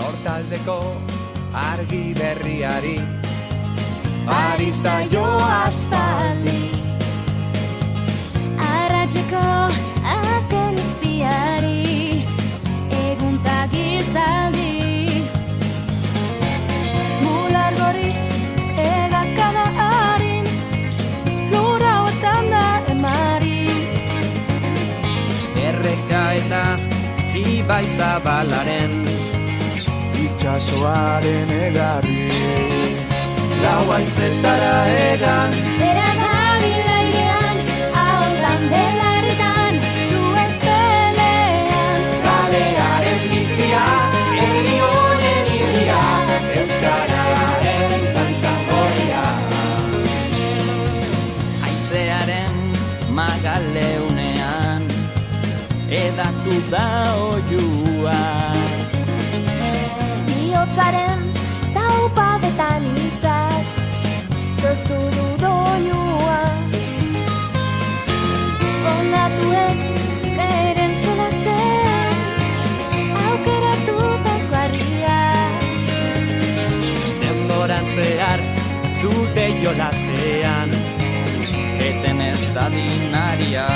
sortaldeko argi berriari ari zaio aspaldi. Arratseko azken izpiari eguntak izaldi. Mular gori egakada harin lura hotan da emari. Erreka eta ibai zabalaren itxasoaren egarri. Lau haizetara egan Bera dabil airean, ahotan belarritan, zuetelean. kalearen bizia, herri honen irria, euskararen txantxangoria. Haizearen magaleunean edatu da oiua. Bihotzaren taupadetan hitzak sortu du doinua. Ondatuek beren solasen aukeratutako harria. Denboran zehar dute jolasean eten ez dadin aria.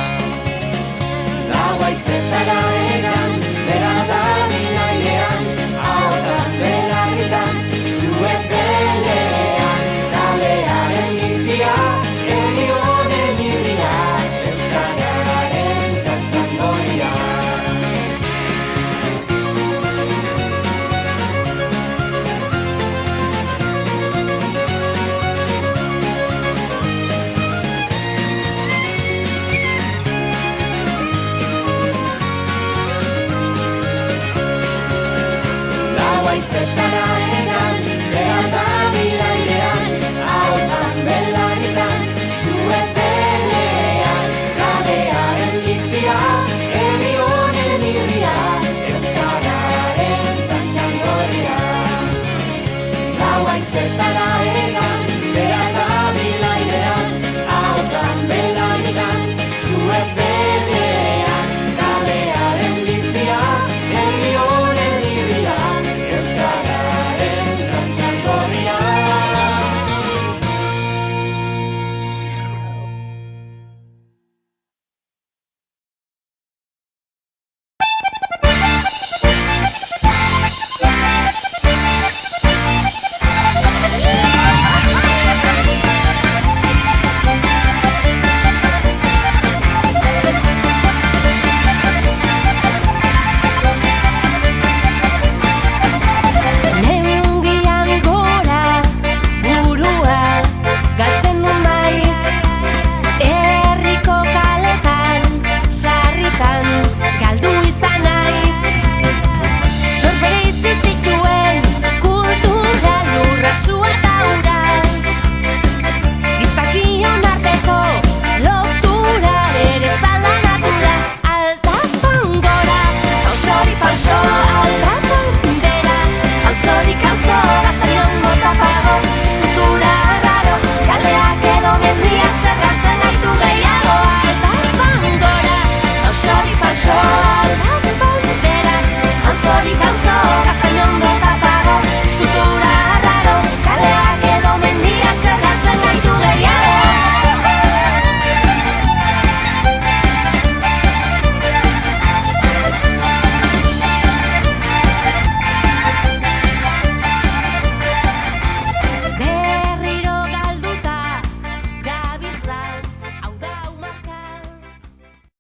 Lau haizetara egan, bera dabil airean, ahotan belarritan, zuetelean. Kalearen bizia, herri honen irria, euskararen txantxangoria. Lau haizetara